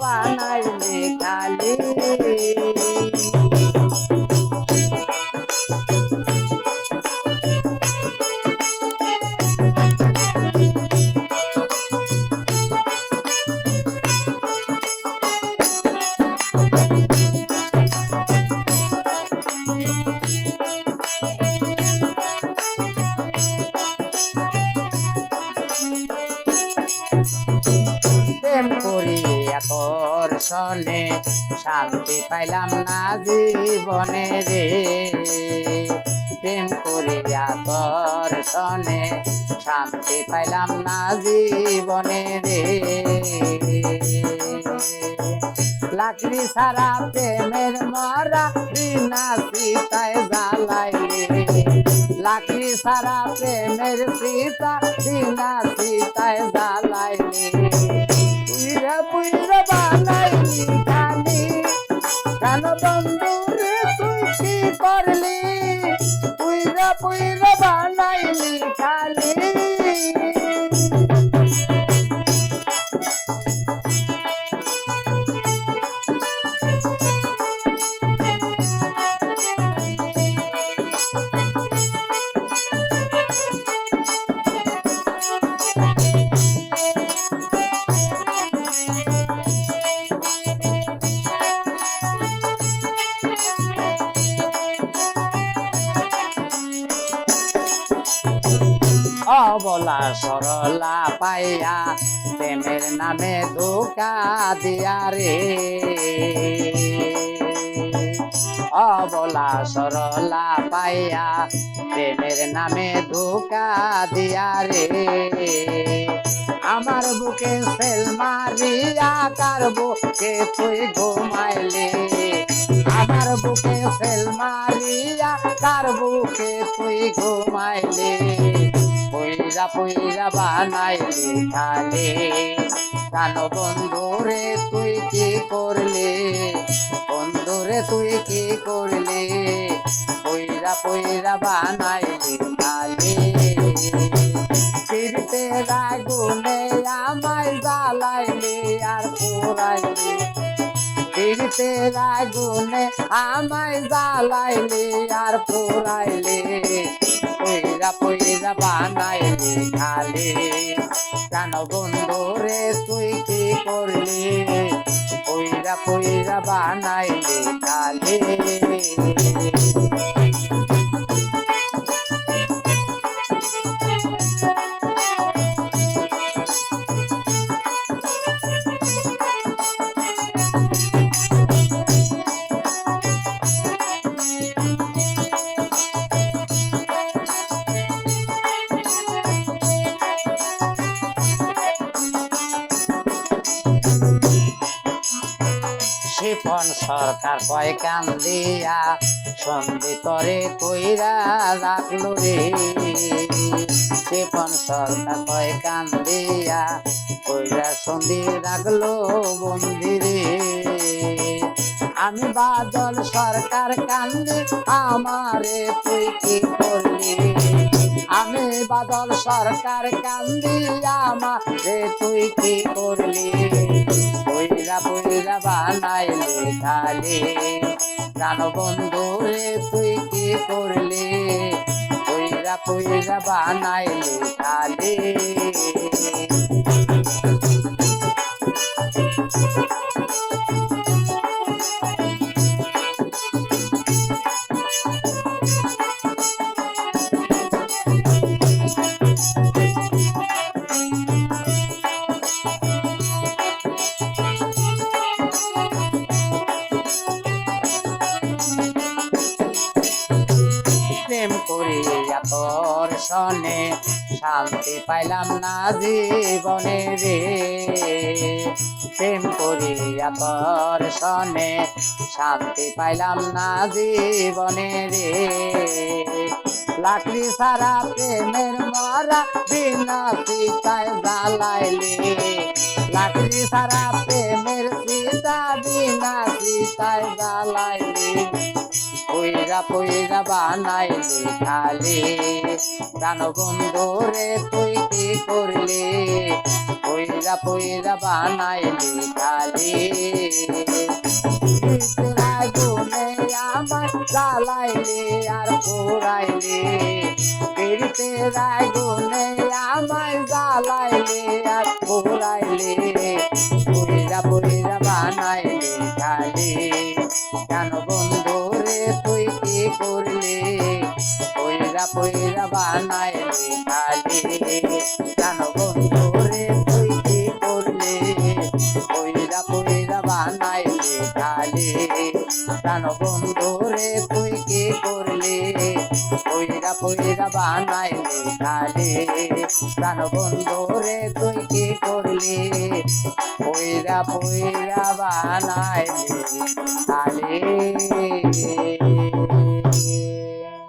বানাইলি খালি প্রেম করিয়া তোর সনে শান্তি পাইলাম না জীবনে রে প্রেম করিয়া তোর সনে শান্তি পাইলাম না জীবনে রে লাকড়ি ছাড়া প্রেমের মরা বিনা সীতায় জ্বালাইলে লাকড়ি ছাড়া প্রেমের সীতা বিনা সীতায় জ্বালাইলে পুইরা পুইরা বানাইলি খালি কেন বন্ধু রে তুই কি করলি পুইরা পুইরা বানাইলি খালি অবলা সরলা পাইয়া প্রেমের নামে ধোকা দিয়া রে অবলা সরলা পাইয়া প্রেমের নামে ধোকা দিয়া রে আমার বুকে সেল মারিয়া কার বুকে তুই ঘুমাইলে আমার বুকে সেল মারিয়া কার বুকে তুই ঘুমাইলে পুইরা পুইরা বানাইলি খালি কেন বন্ধুরে তুই কি করলি বন্ধুরে তুই কি করলি পুইরা পুইরা বানাইলি খালি ফিরতে রাগুনে আমায় জ্বালাইলি আর পুরাইলি ফিরতে রাগুনে আমায় জ্বালাইলি আর পুরাইলি পুইরা পুইরা বানাইলি খালি কেন বন্ধুরে তুই কি করলি পুইরা পুইরা বানাইলি খালি শিপন সরকার কয় কান্দিয়া সন্ধি তরে কইরা রাখলো রে শিপন সরকার কয় কান্দিয়া কইরা সন্ধি রাখলো বন্দি রে আমি বাদল সরকার কান্দি আমারে তুই কি করলি আমি বাদল সরকার কান্দি আমারে তুই কি করলি পুইরা পুইরা বানাইলি খালি জানো বন্ধু রে তুই কি করলি পুইরা পুইরা বানাইলি খালি প্রেম করিয়া তোর সনে শান্তি পাইলাম না জীবনে রে প্রেম করিয়া তোর সনে শান্তি পাইলাম না জীবনে রে লাকড়ি ছাড়া প্রেমের মরা বিনা সীতায় জ্বালাইলি লাকড়ি ছাড়া প্রেমের সীতা বিনা সীতায় জ্বালাইলি পুইরা পুইরা বানাইলি খালি জানো বন্ধু রে তুই কি করলি পইরা পইরা বানাইলি খালি পিরিতের আগুনে আমার জ্বালাইলি আর পোড়াইলি পিরিতের আগুনে আমায় জ্বালাইলি আর পোড়াইলি পইরা পইরা বানাইলি খালি কেন বন্ধু রে তুই কি করলি পইরা পইরা বানাইলি খালি কেন বন্ধু রে তুই কি করলি পইরা পইরা বানাইলি খালি কেন বন্ধু রে তুই কি করলি পইরা পইরা বানাইলি খালি কেন বন্ধু রে তুই কি করলি পইরা পইরা বানাইলি খালি